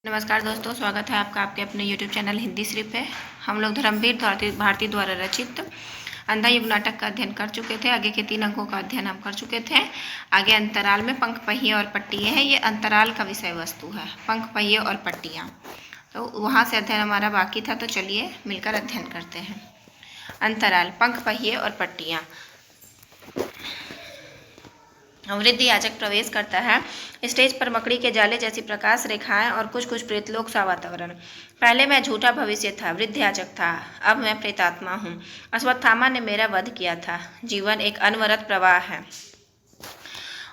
नमस्कार दोस्तों, स्वागत है आपका आपके अपने YouTube चैनल हिंदी सिर्फ पे। हम लोग धर्मवीर भारती द्वारा रचित अंधा युग नाटक का अध्ययन कर चुके थे। आगे के 3 अंकों का अध्ययन हम कर चुके थे। आगे अंतराल में पंख, पहिए और पट्टियाँ है। ये अंतराल का विषय वस्तु है, पंख, पहिए और पट्टियाँ। तो वहाँ से अध्ययन हमारा बाकी था, तो चलिए मिलकर अध्ययन करते हैं। अंतराल, पंख, पहिए और पट्टियाँ। वृद्ध याचक प्रवेश करता है। स्टेज पर मकड़ी के जाले जैसी प्रकाश रेखाएं और कुछ कुछ प्रेतलोक सा वातावरण। पहले मैं झूठा भविष्य था, वृद्ध याचक था, अब मैं प्रेतात्मा हूँ। अश्वत्थामा ने मेरा वध किया था। जीवन एक अनवरत प्रवाह है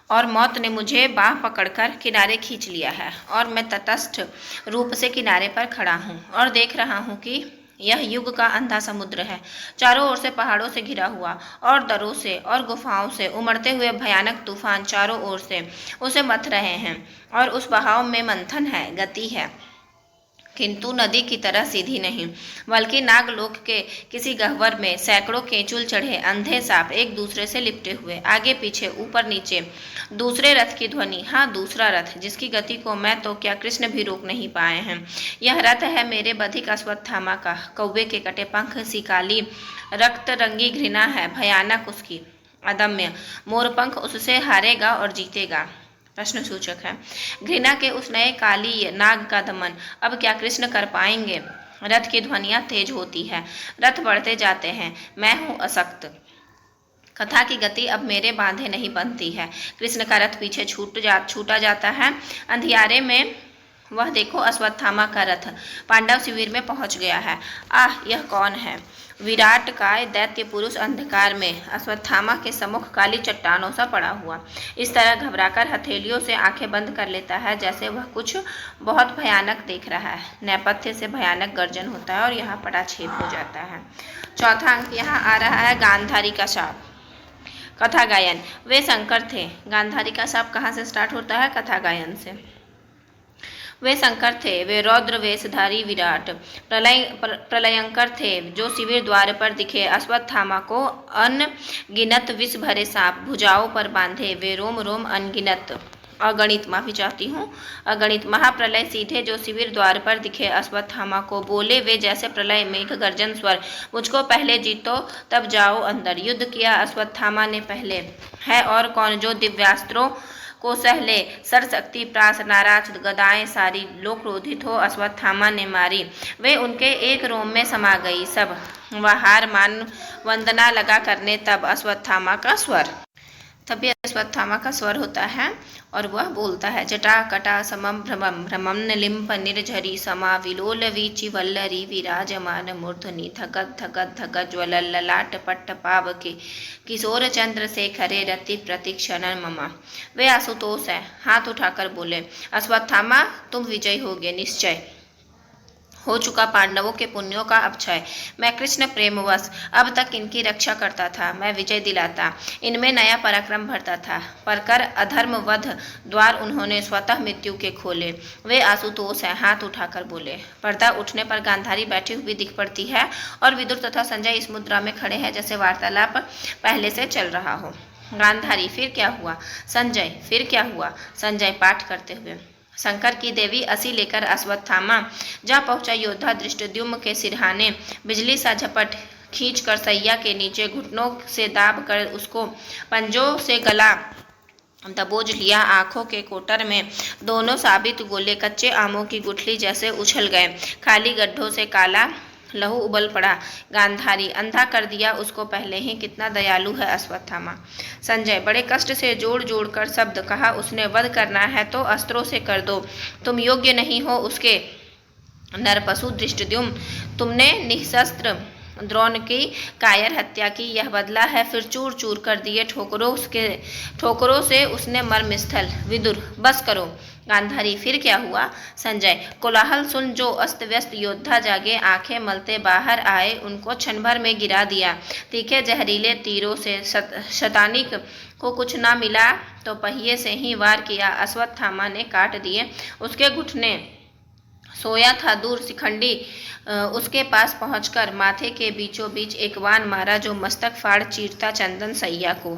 और मौत ने मुझे बाह पकड़कर किनारे खींच लिया है और मैं तटस्थ रूप से किनारे पर खड़ा हूँ और देख रहा हूँ कि यह युग का अंधा समुद्र है, चारों ओर से पहाड़ों से घिरा हुआ और दरों से और गुफाओं से उमड़ते हुए भयानक तूफान चारों ओर से उसे मथ रहे हैं और उस बहाव में मंथन है, गति है, किंतु नदी की तरह सीधी नहीं, बल्कि नागलोक के किसी गह्वर में सैकड़ों केंचुल चढ़े अंधे सांप एक दूसरे से लिपटे हुए, आगे पीछे ऊपर नीचे। दूसरे रथ की ध्वनि, हाँ दूसरा रथ, जिसकी गति को मैं तो क्या कृष्ण भी रोक नहीं पाए हैं। यह रथ है मेरे बधिक अश्वत्थामा का। कौवे के कटे पंख सी काली रक्त रंगी घृणा है भयानक उसकी, अदम्य। मोरपंख उससे हारेगा और जीतेगा, प्रश्न सूचक है। घृणा के उस नए काली नाग का दमन अब क्या कृष्ण कर पाएंगे। रथ की ध्वनियां तेज होती है, रथ बढ़ते जाते हैं, मैं हूँ असक्त। कथा की गति अब मेरे बांधे नहीं बनती है। कृष्ण का रथ पीछे छूटा जाता है। अंधियारे में वह देखो अश्वत्थामा का रथ पांडव शिविर में पहुंच गया है। आह, यह कौन है। विराट काय दैत्य पुरुष अंधकार में अश्वत्थामा के सम्मुख काली चट्टानों सा पड़ा हुआ इस तरह घबराकर हथेलियों से आंखें बंद कर लेता है जैसे वह कुछ बहुत भयानक देख रहा है। नेपथ्य से भयानक गर्जन होता है और यहाँ पटाक्षेप हो जाता है। चौथा अंक यहाँ आ रहा है, गांधारी का शाप। कथा गायन। वे शंकर थे। गांधारी का शाप कहाँ से स्टार्ट होता है? कथा गायन से। वे शंकर थे, वे रौद्र वेशधारी विराट प्रलयंकर थे जो शिविर द्वार पर दिखे। अश्वत्थामा को अनगिनत विष भरे सांप भुजाओं पर बांधे, वे रोम रोम अनगिनत अगणित, माफी चाहती हूँ, अगणित महाप्रलय सीधे जो शिविर द्वार पर दिखे। अश्वत्थामा को बोले वे जैसे प्रलय मेघ गर्जन स्वर, मुझको पहले जीतो तब जाओ अंदर। युद्ध किया अश्वत्थामा ने पहले, है और कौन जो दिव्यास्त्रों को सहले। सरशक्ति प्रास नाराज गदाएं सारी, लोग क्रोधित हो अश्वत्थामा ने मारी। वे उनके एक रोम में समा गई सब, वह हार मान वंदना लगा करने तब अश्वत्थामा का स्वर। तभी अश्वत्थामा का स्वर होता है और वह बोलता है, जटा कटा समम भ्रमम भ्रमम लिम्प निर्झरी समा विलोल वीचि वल्लरी विराजमान मूर्धनि धगत धगत धगत ज्वल ललाट पट्ट पाव के किशोर चंद्र शेखरे रति प्रतिक्षण ममा। वे आशुतोष है, हाथ उठाकर बोले, अश्वत्थामा तुम विजयी होगे निश्चय, हो चुका पांडवों के पुण्यों का अक्षय। मैं कृष्ण प्रेमवश अब तक इनकी रक्षा करता था, मैं विजय दिलाता, इनमें नया पराक्रम भरता था, पर कर अधर्म वध द्वार उन्होंने स्वतः मृत्यु के खोले। वे आशुतोष हैं, हाथ उठाकर बोले। पर्दा उठने पर गांधारी बैठी हुई दिख पड़ती है और विदुर तथा संजय इस मुद्रा में खड़े हैं जैसे वार्तालाप पहले से चल रहा हो। गांधारी, फिर क्या हुआ? संजय, फिर क्या हुआ? संजय पाठ करते हुए, शंकर की देवी असी लेकर अश्वत्थामा जा पहुंचा। योद्धा धृष्टद्युम्न के सिरहाने बिजली सा झपट खींच कर सैया के नीचे घुटनों से दाब कर उसको पंजों से गला दबोच लिया। आंखों के कोटर में दोनों साबित गोले कच्चे आमों की गुठली जैसे उछल गए, खाली गड्ढों से काला लहू उबल पड़ा। गांधारी, अंधा कर दिया उसको पहले ही, कितना दयालु है अश्वत्थामा। संजय, बड़े कष्ट से जोड़ जोड़ कर शब्द कहा उसने, वध करना है तो अस्त्रों से कर दो, तुम योग्य नहीं हो उसके। नरपशु धृष्टद्युम्न, तुमने निःशस्त्र द्रोण की कायर हत्या की, यह बदला है, फिर चूर चूर कर दिए ठोकरों से उसने मर्मस्थल। विदुर, बस करो। गांधारी, फिर क्या हुआ? संजय, कोलाहल सुन जो अस्त व्यस्त योद्धा जागे, आंखें मलते बाहर आए, उनको क्षण भर में गिरा दिया। तीखे जहरीले तीरों से शतानिक को कुछ ना मिला तो पहिए से ही वार किया, अश्वत्थामा ने काट दिए उसके घुटने। सोया था दूर शिखंडी, उसके पास पहुंचकर माथे के बीचों बीच एक वान मारा जो मस्तक फाड़ चीरता चंदन सैया को।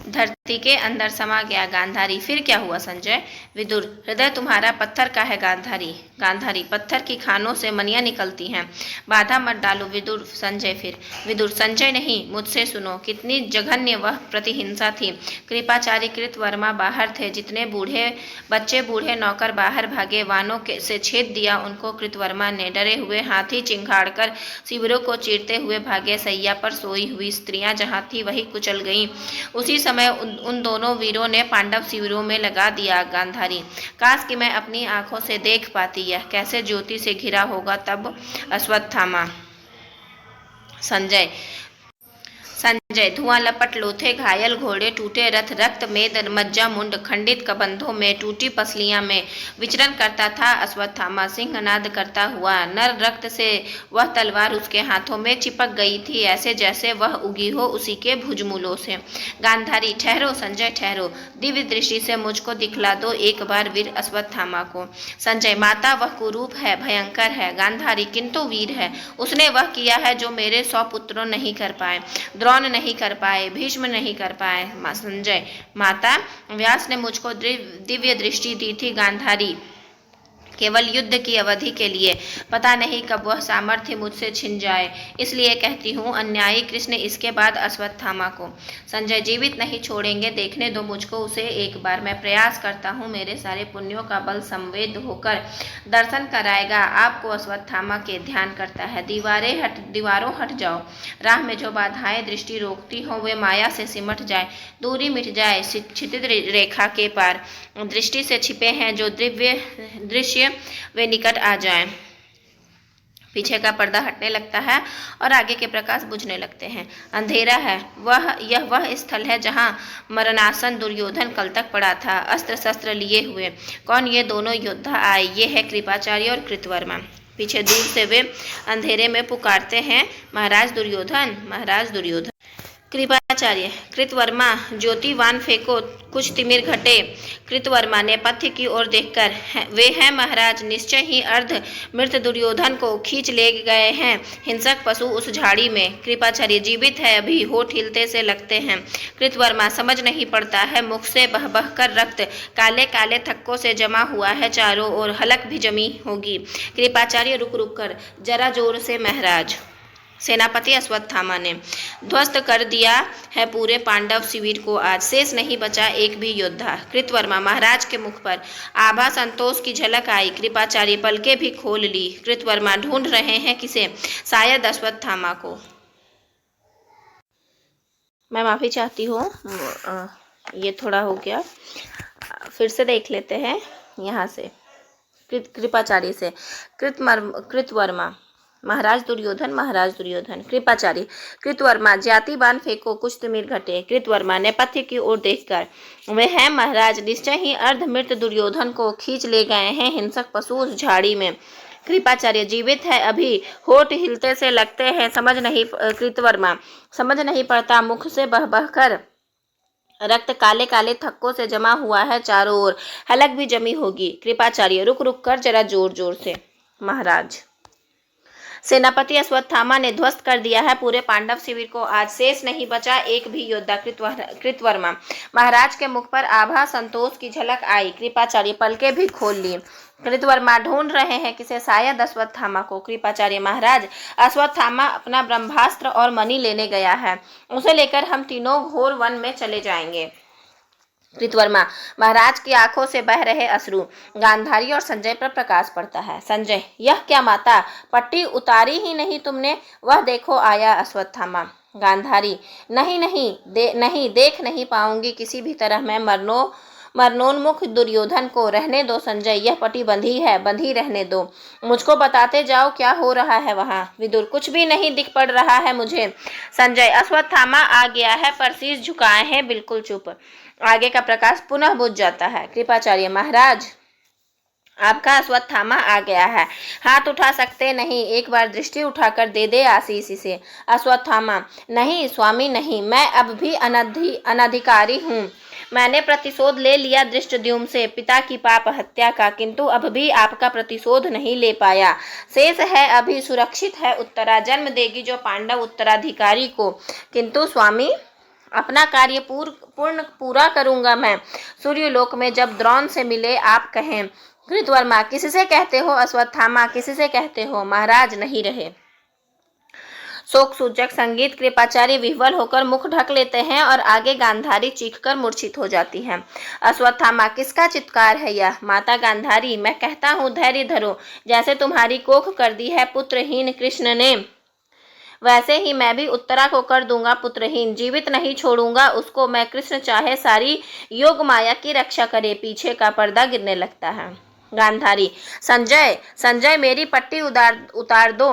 धरती के अंदर समा गया। गांधारी, फिर क्या हुआ संजय? विदुर, हृदय तुम्हारा पत्थर का है गांधारी। गांधारी, पत्थर की खानों से मनियां निकलती हैं। बाधा मत डालो विदुर। संजय फिर। विदुर, संजय नहीं, मुझसे सुनो। कितनी जघन्य वह प्रतिहिंसा थी। कृपाचार्य कृतवर्मा बाहर थे। जितने बच्चे बूढ़े नौकर बाहर भागे, वानों से छेद दिया उनको कृतवर्मा ने। डरे हुए हाथी चिंघाड़ कर शिविरों को चीरते हुए भागे। सैया पर सोई हुई स्त्रियां जहां थी वही कुचल गईं। उसी समय उन दोनों वीरों ने पांडव शिविरों में लगा दिया। गांधारी, काश कि मैं अपनी आंखों से देख पाती, यह कैसे ज्योति से घिरा होगा तब अश्वत्थामा। संजय, धुआं लपट लोथे घायल घोड़े, टूटे रथ, रक्त मेद मज्जा मुंड, खंडित कबंधों में, टूटी पसलियां में विचरण करता था अश्वत्थामा। सिंहनाद करता हुआ नर रक्त से वह तलवार उसके हाथों में चिपक गई थी, ऐसे जैसे वह उगी हो उसी के भुजमूलों से। गांधारी, ठहरो संजय ठहरो, दिव्य दृष्टि से मुझको दिखला दो एक बार वीर अश्वत्थामा को। संजय, माता वह कुरूप है, भयंकर है। गांधारी, किंतु वीर है। उसने वह किया है जो मेरे 100 पुत्रों नहीं कर पाए, द्रोण नहीं कर पाए, भीष्म नहीं कर पाए। संजय, माता, व्यास ने मुझको दिव्य दृष्टि दी थी गांधारी, केवल युद्ध की अवधि के लिए। पता नहीं कब वह सामर्थ्य मुझसे छिन जाए, इसलिए कहती हूँ अन्यायी कृष्ण, इसके बाद अश्वत्थामा को। संजय, जीवित नहीं छोड़ेंगे, देखने दो मुझको उसे एक बार। मैं प्रयास करता हूँ, मेरे सारे पुण्यों का बल संवेद होकर दर्शन कराएगा आपको। अश्वत्थामा के ध्यान करता है। दीवारों हट जाओ, राह में जो बाधाएं दृष्टि रोकती हो वे माया से सिमट जाए, दूरी मिट जाए क्षितिज रेखा के पार। दृष्टि से छिपे हैं जो दिव्य दृश्य वे निकट आ जाएं। पीछे का पर्दा हटने लगता है और आगे के प्रकाश बुझने लगते हैं। अंधेरा है। वह स्थल है जहां मरणासन दुर्योधन कल तक पड़ा था, अस्त्र शस्त्र लिए हुए। कौन ये दोनों योद्धा आए? ये है कृपाचार्य और कृतवर्मा। पीछे दूर से वे अंधेरे में पुकारते हैं, महाराज दुर्योधन, महाराज दुर्योधन। कृपाचार्य, कृतवर्मा, ज्योतिवान फेंको, कुछ तिमिर घटे। कृतवर्मा ने पथ्य की ओर देखकर, वे हैं महाराज, निश्चय ही अर्ध मृत दुर्योधन को खींच ले गए हैं हिंसक पशु उस झाड़ी में। कृपाचार्य, जीवित है अभी, होठ हिलते से लगते हैं। कृतवर्मा, समझ नहीं पड़ता है, मुख से बह बह कर रक्त काले काले थक्कों से जमा हुआ है चारों ओर, हलक भी जमी होगी। कृपाचार्य, रुक रुक कर, जरा जोर से महाराज। सेनापति अश्वत्थामा ने ध्वस्त कर दिया है पूरे पांडव शिविर को आज, शेष नहीं बचा एक भी योद्धा। कृतवर्मा, महाराज के मुख पर आभा संतोष की झलक आई। कृपाचार्य, पलकें भी खोल ली। कृतवर्मा, ढूंढ रहे हैं किसे? शायद अश्वत्थामा को। मैं माफी चाहती हूँ, ये थोड़ा हो गया, फिर से देख लेते हैं यहाँ से। कृपाचार्य से, कृतवर्मा, महाराज दुर्योधन, महाराज दुर्योधन। कृपाचार्य, कृतवर्मा, जाति बाण फेंको, कुछ तिमिर घटे। कृतवर्मा ने पथ्य की ओर देखकर, वे हैं महाराज, निश्चय ही अर्धमृत दुर्योधन को खींच ले गए हैं हिंसक पशु उस झाड़ी में। कृपाचार्य, जीवित है अभी, होठ हिलते से लगते हैं। कृतवर्मा, समझ नहीं पड़ता, मुख से बह बह कर रक्त काले काले थक्कों से जमा हुआ है चारों ओर, हलक भी जमी होगी। कृपाचार्य, रुक रुक कर, जरा जोर जोर से, महाराज। सेनापति अश्वत्थामा ने ध्वस्त कर दिया है पूरे पांडव शिविर को आज, शेष नहीं बचा एक भी योद्धा। कृतवर्मा, महाराज के मुख पर आभा संतोष की झलक आई। कृपाचार्य, पलकें भी खोल ली। कृतवर्मा, ढूंढ रहे हैं किसे? शायद अश्वत्थामा को। कृपाचार्य, महाराज, अश्वत्थामा अपना ब्रह्मास्त्र और मणि लेने गया है, उसे लेकर हम तीनों घोर वन में चले जाएंगे। कृतवर्मा, महाराज की आंखों से बह रहे अश्रु। गांधारी और संजय पर प्रकाश पड़ता है। संजय, यह क्या माता, पट्टी उतारी ही नहीं तुमने? वह देखो आया अश्वत्थामा। गांधारी, नहीं देख नहीं पाऊंगी किसी भी तरह मैं मरणोन्मुख दुर्योधन को। रहने दो संजय, यह पट्टी बंधी है, बंधी रहने दो। मुझको बताते जाओ क्या हो रहा है वहाँ। विदुर, कुछ भी नहीं दिख पड़ रहा है मुझे। संजय, अश्वत्थामा आ गया है पर शीश झुकाए हैं, बिल्कुल चुप। आगे का प्रकाश पुनः बुझ जाता है। कृपाचार्य, महाराज, आपका अश्वत्थामा आ गया है, हाथ उठा सकते नहीं, एक बार दृष्टि उठाकर दे दे आशीष इसे। अश्वत्थामा, नहीं स्वामी नहीं, मैं अब भी अनधिकारी हूँ। मैंने प्रतिशोध ले लिया धृष्टद्युम्न से, पिता की पाप हत्या का, किंतु अब भी आपका प्रतिशोध नहीं ले पाया। शेष है अभी, सुरक्षित है उत्तरा, जन्म देगी जो पांडव उत्तराधिकारी को। किंतु स्वामी, अपना कार्य पूरा करूंगा मैं। सूर्यलोक में जब द्रोण से मिले आप कहें, कृतवर्मा किससे कहते हो, अश्वत्थामा किससे कहते हो। महाराज नहीं रहे। शोक सूचक संगीत। कृपाचार्य विह्वल होकर मुख ढक लेते हैं और आगे गांधारी चीखकर मूर्छित हो जाती है। अश्वत्थामा किसका चित्कार है यह। माता गांधारी मैं कहता हूँ धैर्य धरो, जैसे तुम्हारी कोख कर दी है पुत्रहीन कृष्ण ने, वैसे ही मैं भी उत्तरा को कर दूंगा पुत्रहीन। जीवित नहीं छोड़ूंगा उसको मैं, कृष्ण चाहे सारी योग माया की रक्षा करे। पीछे का पर्दा गिरने लगता है। गांधारी संजय संजय मेरी पट्टी उतार दो,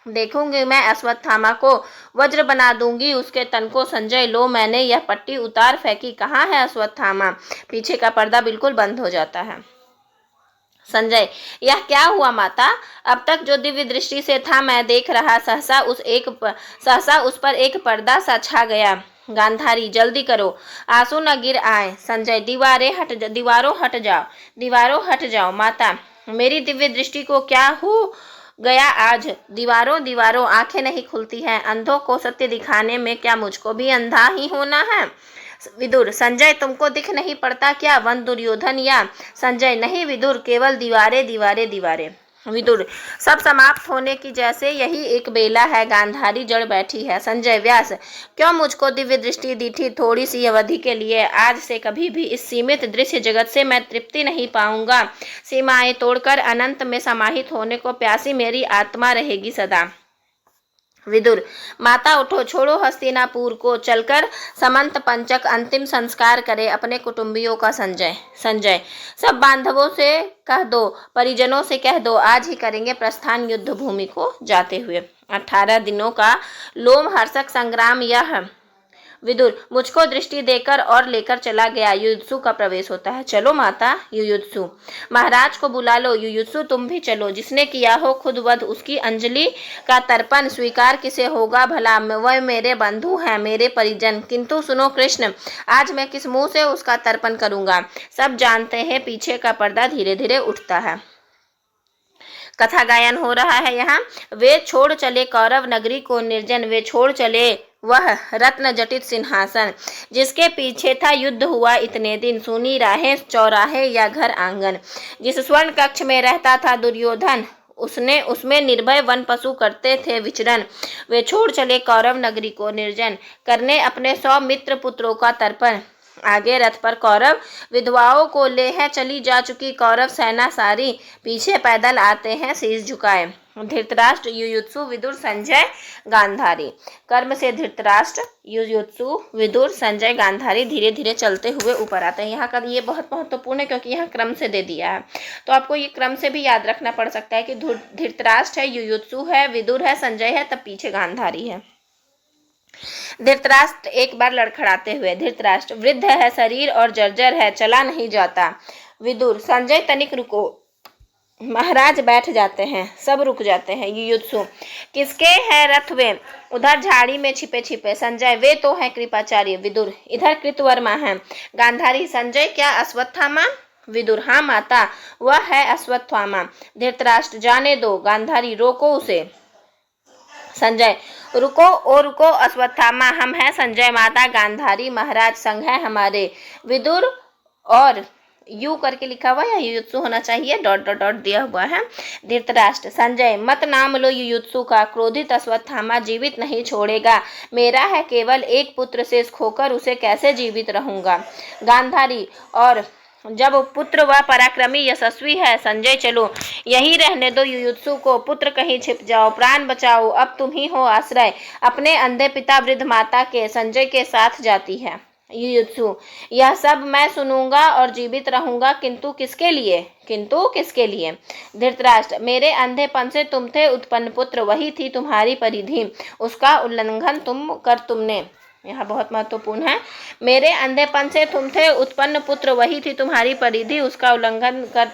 देखूंगी मैं अश्वत्थामा को वज्र बना दूंगी उसके तन को। संजय लो मैंने यह पट्टी उतार फेंकी, कहाँ है अश्वत्थामा। पीछे का पर्दा बिल्कुल बंद हो जाता है। संजय यह क्या हुआ माता, अब तक जो दिव्य दृष्टि से था मैं देख रहा, सहसा उस पर एक पर्दा सा छा गया। गांधारी जल्दी करो आंसू न गिर आए। संजय दीवारों हट जाओ माता, मेरी दिव्य दृष्टि को क्या हो गया आज। दीवारों आंखें नहीं खुलती हैं। अंधों को सत्य दिखाने में क्या मुझको भी अंधा ही होना है। विदुर संजय तुमको दिख नहीं पड़ता क्या, वन दुर्योधन या। संजय नहीं विदुर, केवल दीवारें। विदुर सब समाप्त होने की जैसे यही एक बेला है। गांधारी जड़ बैठी है। संजय व्यास क्यों मुझको दिव्य दृष्टि दी थी थोड़ी सी अवधि के लिए, आज से कभी भी इस सीमित दृश्य जगत से मैं तृप्ति नहीं पाऊंगा। सीमाएं तोड़कर अनंत में समाहित होने को प्यासी मेरी आत्मा रहेगी सदा। विदुर माता उठो, छोड़ो हस्तिनापुर को, चलकर समंत पंचक अंतिम संस्कार करे अपने कुटुंबियों का। संजय सब बांधवों से कह दो, परिजनों से कह दो, आज ही करेंगे प्रस्थान युद्ध भूमि को जाते हुए। 18 दिनों का लोमहर्षक संग्राम यह। विदुर मुझको दृष्टि देकर और लेकर चला गया। युयुत्सु का प्रवेश होता है। चलो माता। युयुत्सु महाराज को बुला लो। युयुत्सु तुम भी चलो, जिसने किया हो खुद वध उसकी अंजलि का तर्पण स्वीकार किसे होगा भला। वह मेरे बंधु हैं, मेरे परिजन। किंतु सुनो कृष्ण, आज मैं किस मुंह से उसका तर्पण करूंगा। सब जानते हैं। पीछे का पर्दा धीरे धीरे उठता है। कथा गायन हो रहा है यहाँ। वे छोड़ चले कौरव नगरी को निर्जन, वे छोड़ चले वह रत्न जटित सिंहासन, जिसके पीछे था युद्ध हुआ इतने दिन। सुनी राहें चौराहे या घर आंगन, जिस स्वर्ण कक्ष में रहता था दुर्योधन, उसमें निर्भय वन पशु करते थे विचरण। वे छोड़ चले कौरव नगरी को निर्जन, करने अपने 100 मित्र पुत्रों का तर्पण। आगे रथ पर कौरव विधवाओं को ले है चली जा चुकी कौरव सेना सारी, पीछे पैदल आते हैं शीश झुकाए। धृतराष्ट्र, युयुत्सु, विदुर, संजय, गांधारी। कर्म से धृतराष्ट्र, युयुत्सु, विदुर, संजय, गांधारी धीरे धीरे चलते हुए ऊपर आते हैं। यहाँ का ये बहुत महत्वपूर्ण है क्योंकि यहाँ क्रम से दे दिया है, तो आपको ये क्रम से भी याद रखना पड़ सकता है कि धृतराष्ट्र है, युयुत्सु है, विदुर है, संजय है, तब पीछे गांधारी है। धृतराष्ट्र एक बार लड़खड़ाते हुए। धृतराष्ट्र वृद्ध है शरीर और जर्जर है, चला नहीं जाता। विदुर संजय तनिक रुको। महाराज बैठ जाते हैं। सब रुक जाते हैं। युयुत्सु किसके है रथ वे, उधर झाड़ी में छिपे छिपे। संजय वे तो है कृपाचार्य। विदुर इधर कृतवर्मा है। गांधारी संजय क्या अश्वत्थामा। विदुर हाँ माता, वह है अश्वत्थामा। धृतराष्ट्र जाने दो। गांधारी रोको उसे। संजय रुको अश्वत्थामा हम हैं। संजय माता गांधारी महाराज संग है हमारे। विदुर और यू करके लिखा हुआ है, युयुत्सु होना चाहिए, डॉट डॉट डॉट दिया हुआ है। धृतराष्ट्र संजय मत नाम लो युयुत्सु का, क्रोधित अश्वत्थामा जीवित नहीं छोड़ेगा। मेरा है केवल एक पुत्र, शेष खोकर उसे कैसे जीवित रहूंगा। गांधारी और जब पुत्र व पराक्रमी यशस्वी है। संजय चलो यही रहने दो युयुत्सु को, पुत्र कहीं छिप जाओ, प्राण बचाओ, अब तुम ही हो आश्रय अपने अंधे पिता वृद्ध माता के। संजय के साथ जाती है। युयुत्सु यह सब मैं सुनूंगा और जीवित रहूंगा, किंतु किसके लिए। धृतराष्ट्र मेरे अंधेपन से तुम थे उत्पन्न पुत्र, वही थी तुम्हारी परिधि, उसका उल्लंघन तुमने। यह बहुत महत्वपूर्ण है। मेरे अंधेपन से तुम थे उत्पन्न पुत्र, वही थी तुम्हारी परिधि, उसका उल्लंघन कर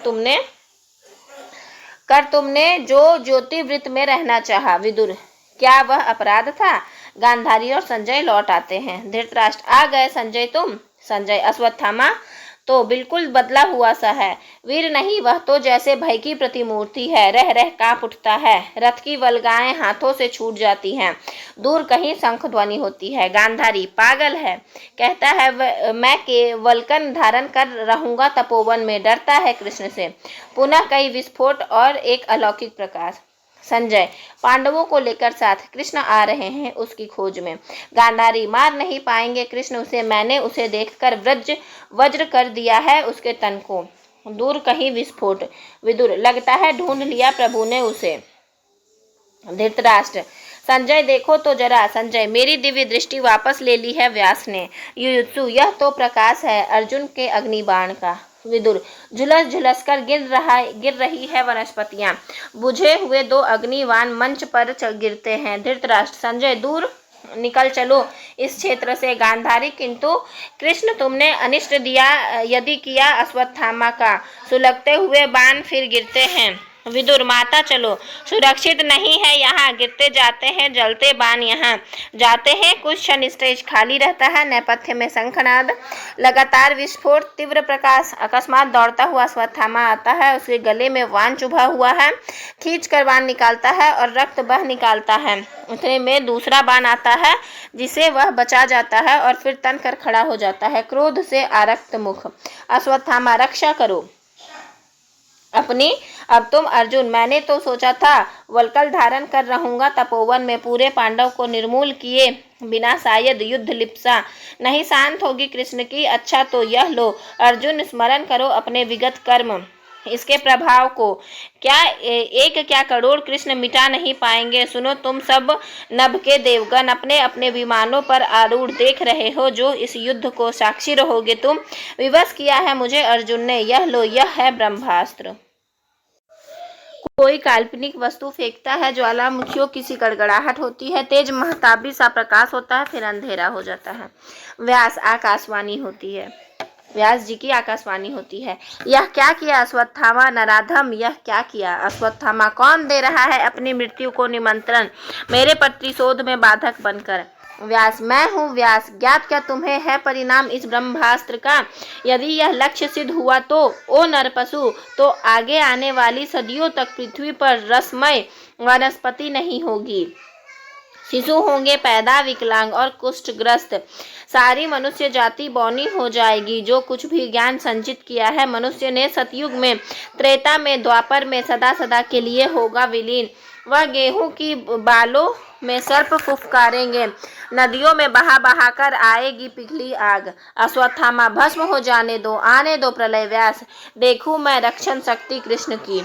तुमने जो ज्योतिवृत्त में रहना चाहा। विदुर क्या वह अपराध था। गांधारी और संजय लौट आते हैं। धृतराष्ट्र आ गए संजय तुम। संजय अश्वत्थामा तो बिल्कुल बदला हुआ सा है। वीर नहीं, वह तो जैसे भय की प्रतिमूर्ति है, रह रह कांप उठता है। रथ की वल्गाएं हाथों से छूट जाती हैं। दूर कहीं शंख ध्वनि होती है। गांधारी पागल है, कहता है मैं केवलकन धारण कर रहूंगा तपोवन में। डरता है कृष्ण से। पुनः कई विस्फोट और एक अलौकिक प्रकाश। संजय, पांडवों को लेकर साथ कृष्ण आ रहे हैं उसकी खोज में। गांधारी, मार नहीं पाएंगे कृष्ण उसे, मैंने उसे देखकर वज्र कर दिया है उसके तन को। दूर कहीं विस्फोट। विदुर, लगता है ढूंढ लिया प्रभु ने उसे। धृतराष्ट्र, संजय देखो तो जरा। संजय, मेरी दिव्य दृष्टि वापस ले ली है व्यास ने। युयुत्सु, यह तो प्रकाश है अर्जुन के अग्निबाण का। विदुर, झुलस झुलस कर गिर रही है वनस्पतियां। बुझे हुए दो अग्निवान मंच पर गिरते हैं। धृतराष्ट्र, संजय दूर निकल चलो इस क्षेत्र से। गांधारी, किंतु कृष्ण तुमने अनिष्ट दिया यदि किया अश्वत्थामा का। सुलगते हुए बाण फिर गिरते हैं। विदुर, माता चलो, सुरक्षित नहीं है यहाँ। गिरते जाते हैं जलते बाण यहाँ जाते हैं। कुछ क्षण स्टेज खाली रहता है। नेपथ्य में शंखनाद, लगातार विस्फोट, तीव्र प्रकाश। अकस्मात दौड़ता हुआ अश्वत्थामा आता है। उसके गले में वाण चुभा हुआ है। खींच कर बाण निकालता है और रक्त बह निकालता है। उतने में दूसरा बाण आता है जिसे वह बचा जाता है और फिर तन कर खड़ा हो जाता है, क्रोध से आरक्त मुख। अश्वत्थामा, रक्षा करो अपनी। अब तुम अर्जुन, मैंने तो सोचा था वल्कल धारण कर रहूंगा तपोवन में। पूरे पांडव को निर्मूल किए बिना शायद युद्ध लिप्सा नहीं शांत होगी कृष्ण की। अच्छा तो यह लो अर्जुन, स्मरण करो अपने विगत कर्म, इसके प्रभाव को। क्या एक क्या करोड़ कृष्ण मिटा नहीं पाएंगे। सुनो तुम सब नभ के देवगण, अपने अपने विमानों पर आरूढ़ देख रहे हो जो इस युद्ध को साक्षी रहोगे तुम। विवश किया है मुझे अर्जुन ने। यह लो, यह है ब्रह्मास्त्र। कोई काल्पनिक वस्तु फेंकता है, ज्वालामुखियों की सी गड़गड़ाहट होती है, तेज महताबी सा प्रकाश होता है, फिर अंधेरा हो जाता है। व्यास, आकाशवाणी होती है। व्यास जी की आकाशवाणी होती है। यह क्या किया अश्वत्थामा नराधम, यह क्या किया अश्वत्थामा। कौन दे रहा है अपनी मृत्यु को निमंत्रण, मेरे प्रतिशोध में बाधक बनकर। व्यास, मैं हूँ व्यास। ज्ञात क्या तुम्हें है परिणाम इस ब्रह्मास्त्र का। यदि यह लक्ष्य सिद्ध हुआ तो ओ नरपशु, तो आगे आने वाली सदियों तक पृथ्वी पर रसमय वनस्पति नहीं होगी। शिशु होंगे पैदा विकलांग और कुष्ठग्रस्त। सारी मनुष्य जाति बौनी हो जाएगी। जो कुछ भी ज्ञान संचित किया है मनुष्य ने सतयुग में, त्रेता में, द्वापर में, सदा सदा के लिए होगा विलीन। वह गेहूं की बालों में सर्प फुफकारेंगे, नदियों में बहा बहा कर आएगी पिघली आग। अश्वत्थामा, भस्म हो जाने दो, आने दो प्रलय। व्यास, देखूं मैं रक्षण शक्ति कृष्ण की।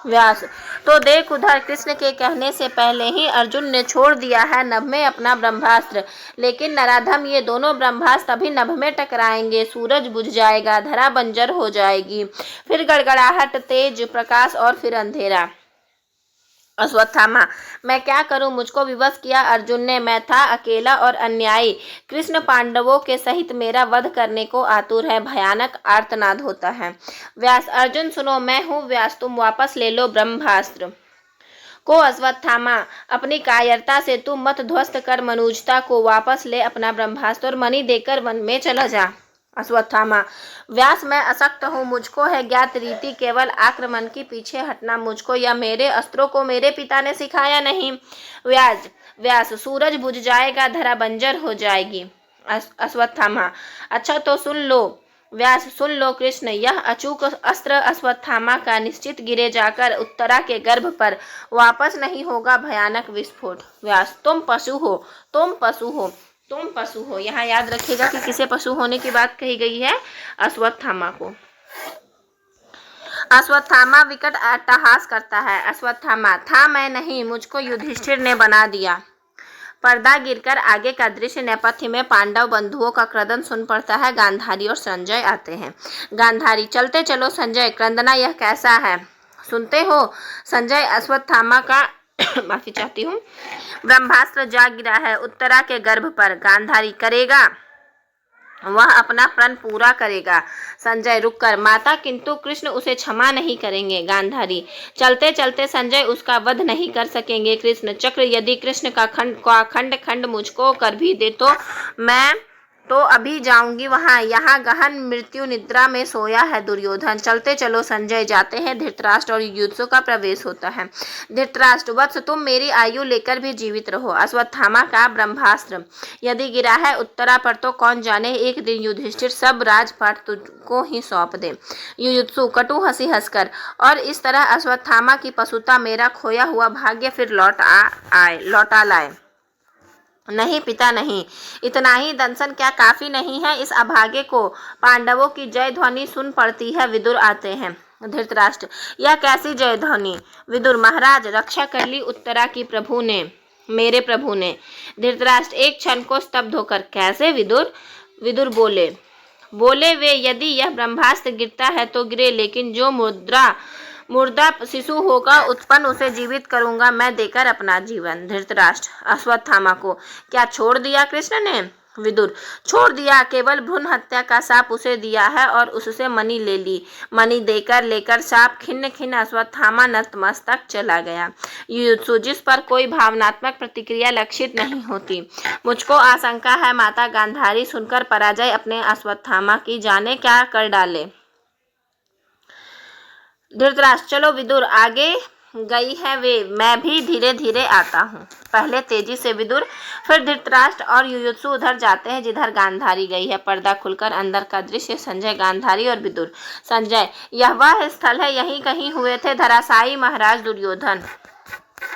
व्यास, तो देख उधर। कृष्ण के कहने से पहले ही अर्जुन ने छोड़ दिया है नभ में अपना ब्रह्मास्त्र। लेकिन नराधम, ये दोनों ब्रह्मास्त्र अभी नभ में टकराएंगे। सूरज बुझ जाएगा, धरा बंजर हो जाएगी, फिर गड़गड़ाहट, तेज प्रकाश और फिर अंधेरा। अश्वत्थामा, मैं क्या करूं, मुझको विवश किया अर्जुन ने। मैं था अकेला और अन्यायी। कृष्ण पांडवों के सहित मेरा वध करने को आतुर है। भयानक आर्तनाद होता है। व्यास, अर्जुन सुनो, मैं हूँ व्यास, तुम वापस ले लो ब्रह्मास्त्र को। अश्वत्थामा, अपनी कायरता से तुम मत ध्वस्त कर मनुजता को। वापस ले अपना ब्रह्मास्त्र और मणि देकर वन में चला जा। अश्वत्थामा, व्यास, मैं अशक्त हूँ, मुझको है ज्ञात रीति, केवल आक्रमण की पीछे हटना मुझको। या मेरे अस्त्रों को मेरे पिता ने सिखाया नहीं। व्यास, सूरज बुझ जाएगा, धरा बंजर हो जाएगी। अश्वत्थामा, अच्छा तो सुन लो। व्यास, सुन लो कृष्ण, यह अचूक अस्त्र अश्वत्थामा का निश्चित गिरे जाकर उत्तरा के गर्भ पर वापस नहीं होगा भयानक विस्फोट। व्यास, तुम पशु हो, तुम पशु हो, तुम पशु हो। यहाँ याद रखिएगा कि किसे पशु होने की बात कही गई है, अश्वत्थामा को। अश्वत्थामा विकट अट्टहास करता है। अश्वत्थामा, था मैं नहीं, मुझको युधिष्ठिर ने बना दिया। पर्दा गिरकर आगे का दृश्य, नेपथ्य में पांडव बंधुओं का क्रंदन सुन पड़ता है। गांधारी और संजय आते हैं। गांधारी, चलते चलो संजय, क्रंदना यह कैसा है सुनते हो। संजय, अश्वत्थामा का माफी चाहती हूँ, ब्रह्मास्त्र जा गिरा है उत्तरा के गर्भ पर। गांधारी, करेगा वह अपना प्रण पूरा करेगा। संजय, रुककर माता, किंतु कृष्ण उसे क्षमा नहीं करेंगे। गांधारी, चलते चलते संजय उसका वध नहीं कर सकेंगे। कृष्ण चक्र, यदि कृष्ण का खंड खंड मुझको कर भी दे तो मैं तो अभी जाऊंगी वहां। यहाँ गहन मृत्यु निद्रा में सोया है दुर्योधन। चलते चलो संजय। जाते हैं धृतराष्ट्र और युयुत्सु का प्रवेश होता है। धृतराष्ट्र, वत्स तुम मेरी आयु लेकर भी जीवित रहो। अश्वत्थामा का ब्रह्मास्त्र यदि गिरा है उत्तरा पर तो कौन जाने एक दिन युधिष्ठिर सब राजपाट तुझको ही सौंप दे। युयुत्सु कटु हंसी हंसकर, और इस तरह अश्वत्थामा की पशुता मेरा खोया हुआ भाग्य फिर लौटा लाए। नहीं पिता नहीं, इतना ही दंशन क्या काफी नहीं है? इस अभागे को पांडवों की जय ध्वनि सुन पड़ती है। विदुर आते हैं। धृतराष्ट्र, यह कैसी जय ध्वनि? विदुर, महाराज रक्षा कर ली उत्तरा की प्रभु ने, मेरे प्रभु ने। धृतराष्ट्र एक क्षण को स्तब्ध होकर, कैसे विदुर? विदुर बोले वे, यदि यह ब्रह्मास्त्र गिरता है तो गिरे, लेकिन जो मुर्दा शिशु होगा उत्पन्न उसे जीवित करूंगा मैं देकर अपना जीवन। धृतराष्ट्र अश्वत्थामा को क्या छोड़ दिया कृष्ण ने? विदुर, छोड़ दिया, केवल भ्रूण हत्या का शाप उसे दिया है और उससे मणि ले ली। मणि लेकर शाप खिन्न खिन्न अश्वत्थामा नतमस्तक चला गया। युयुत्सु, जिस पर कोई भावनात्मक प्रतिक्रिया लक्षित नहीं होती। मुझको आशंका है माता गांधारी सुनकर पराजय अपने अश्वत्थामा की जाने क्या कर डाले। धृतराष्ट्र, चलो विदुर, आगे गई है वे, मैं भी धीरे धीरे आता हूँ। पहले तेजी से विदुर, फिर धृतराष्ट्र और युयुत्सु उधर जाते हैं जिधर गांधारी गई है। पर्दा खुलकर अंदर का दृश्य। संजय, गांधारी और विदुर। संजय, यह वह स्थल है, यहीं कहीं हुए थे धराशायी महाराज दुर्योधन।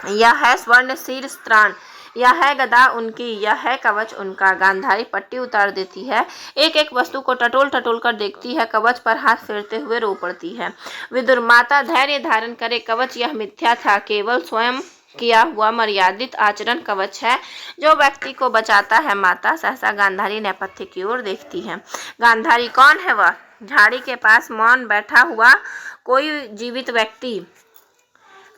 यह है स्वर्ण शीर स्त्राण, यह है गदा उनकी, यह है कवच उनका। गांधारी पट्टी उतार देती है, एक एक वस्तु को टटोल टटोल कर देखती है, कवच पर हाथ फेरते हुए रो पड़ती है। विदुर, माता धैर्य धारण करे, कवच यह मिथ्या था, केवल स्वयं किया हुआ मर्यादित आचरण कवच है जो व्यक्ति को बचाता है। माता सहसा गांधारी नेपथ्य की ओर देखती है। गांधारी, कौन है वह? झाड़ी के पास मौन बैठा हुआ कोई जीवित व्यक्ति।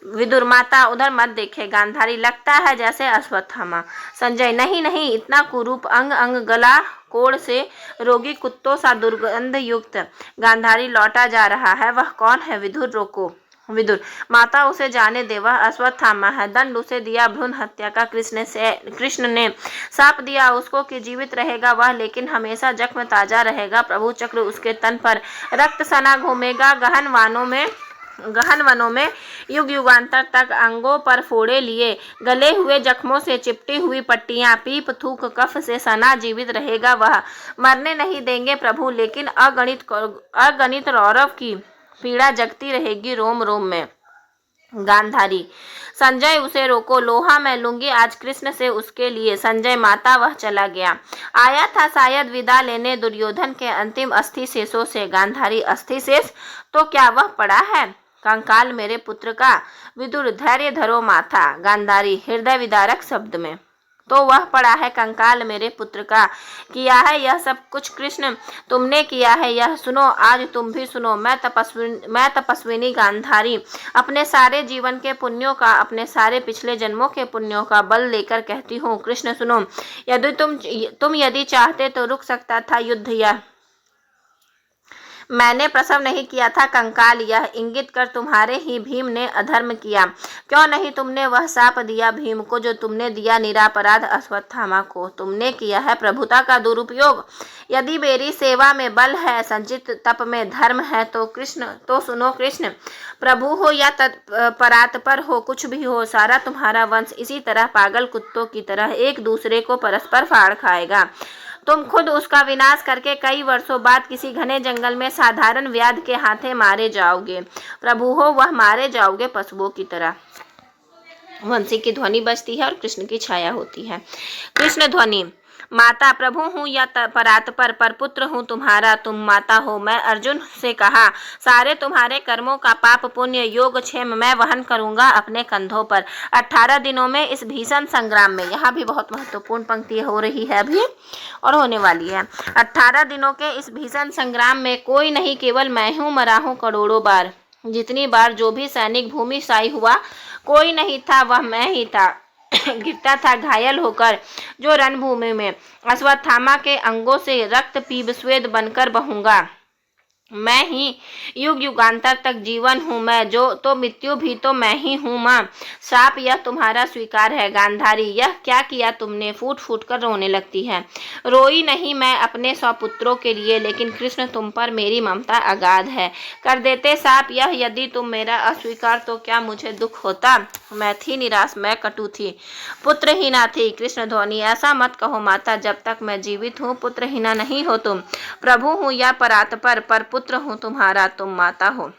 विदुर, माता उधर मत देखे। गांधारी, लगता है जैसे अश्वत्थामा। संजय, नहीं नहीं, इतना कुरूप, अंग अंग गला कोड़ से रोगी कुत्तों सा दुर्गंध युक्त। गांधारी, लौटा जा रहा है, वह कौन है? विदुर, रोको। विदुर, माता उसे जाने दे, वह अश्वत्थामा है। दंड उसे दिया भ्रूण हत्या का कृष्ण ने। साप दिया उसको कि जीवित रहेगा वह, लेकिन हमेशा जख्म ताजा रहेगा। प्रभु चक्र उसके तन पर रक्त सना घूमेगा। गहन वनों में युग युगांतर तक अंगों पर फोड़े लिए, गले हुए जख्मों से चिपटी हुई पट्टियां, पीप थूक कफ से सना जीवित रहेगा वह। मरने नहीं देंगे प्रभु, लेकिन अगणित रौरव की पीड़ा जगती रहेगी रोम रोम में। गांधारी, संजय उसे रोको, लोहा मैं लूंगी आज कृष्ण से उसके लिए। संजय, माता वह चला गया, आया था शायद विदा लेने दुर्योधन के अंतिम अस्थि शेषों से। गांधारी, अस्थि शेष? तो क्या वह पड़ा है कंकाल मेरे पुत्र का? विदुर, धैर्य धरो माता। गांधारी हृदय विदारक शब्द में, तो वह पड़ा है कंकाल मेरे पुत्र का। किया है यह सब कुछ कृष्ण, तुमने किया है यह, सुनो आज तुम भी सुनो। मैं तपस्विनी गांधारी अपने सारे जीवन के पुण्यों का, अपने सारे पिछले जन्मों के पुण्यों का बल लेकर कहती हूँ, कृष्ण सुनो। यदि तुम यदि चाहते तो रुक सकता था युद्ध, यह मैंने प्रसव नहीं किया था कंकाल, यह इंगित कर तुम्हारे ही भीम ने अधर्म किया। क्यों नहीं तुमने वह शाप दिया भीम को जो तुमने दिया निरापराध अश्वत्थामा को? तुमने किया है प्रभुता का दुरुपयोग। यदि मेरी सेवा में बल है, संचित तप में धर्म है, तो सुनो कृष्ण, प्रभु हो या परात्पर हो, कुछ भी हो, सारा तुम्हारा वंश इसी तरह पागल कुत्तों की तरह एक दूसरे को परस्पर फाड़ खाएगा। तुम खुद उसका विनाश करके कई वर्षों बाद किसी घने जंगल में साधारण व्याध के हाथे मारे जाओगे। प्रभु हो, वह मारे जाओगे पशुओं की तरह। वंशी की ध्वनि बजती है और कृष्ण की छाया होती है। कृष्ण ध्वनि, माता प्रभु हूँ या परात्पर, पर पुत्र हूँ तुम्हारा, तुम माता हो। मैं अर्जुन से कहा, सारे तुम्हारे कर्मों का पाप पुण्य योग क्षेम मैं वहन करूंगा अपने कंधों पर 18 दिनों में इस भीषण संग्राम में। यहाँ भी बहुत महत्वपूर्ण पंक्ति हो रही है अभी और होने वाली है। 18 दिनों के इस भीषण संग्राम में कोई नहीं, केवल मैं हूँ मरा हूँ करोड़ों बार। जितनी बार जो भी सैनिक भूमिशायी हुआ, कोई नहीं था, वह मैं ही था। गिरता था घायल होकर जो रणभूमि में, अश्वत्थामा के अंगों से रक्त पीब स्वेद बनकर बहूंगा। मैं ही युग युगांतर तक जीवन हूँ मैं, जो तो मृत्यु भी तो मैं ही हूँ माँ। श्राप यह तुम्हारा स्वीकार है गांधारी, यह क्या किया तुमने? फूट फूट कर रोने लगती है। रोई नहीं मैं अपने 100 पुत्रों के लिए, लेकिन कृष्ण तुम पर मेरी ममता अगाध है। कर देते साप यह यदि तुम मेरा अस्वीकार, तो क्या मुझे दुख होता? मैं थी निराश, मैं कटु थी, पुत्रहीना थी। कृष्ण ध्वनि ऐसा मत कहो माता, जब तक मैं जीवित हूँ पुत्रहीना नहीं हो तुम। प्रभु हूँ या परात्पर, पर पुत्र हूँ तुम्हारा, तुम माता हो।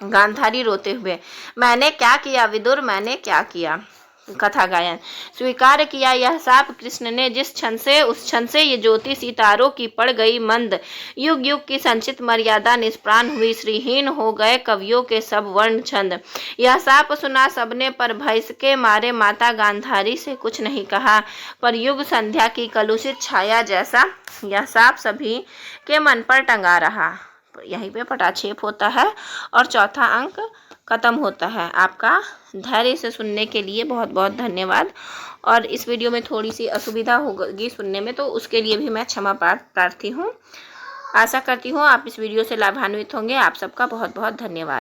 गांधारी रोते हुए, मैंने क्या किया विदुर, मैंने क्या किया? कथा गायन। स्वीकार किया यह साप कृष्ण ने, जिस क्षण से उस क्षण से ये ज्योति सितारों की पड़ गई मंद। युग युग की संचित मर्यादा निष्प्राण हुई, श्रीहीन हो गए कवियों के सब वर्ण छंद। यह साप सुना सबने, पर भय के मारे माता गांधारी से कुछ नहीं कहा। पर युग संध्या की कलुषित छाया जैसा यह साप सभी के मन पर टंगा रहा। यहीं पे पटाक्षेप होता है और चौथा अंक खत्म होता है। आपका धैर्य से सुनने के लिए बहुत बहुत धन्यवाद। और इस वीडियो में थोड़ी सी असुविधा होगी सुनने में, तो उसके लिए भी मैं क्षमा प्रार्थी हूँ। आशा करती हूँ आप इस वीडियो से लाभान्वित होंगे। आप सबका बहुत बहुत धन्यवाद।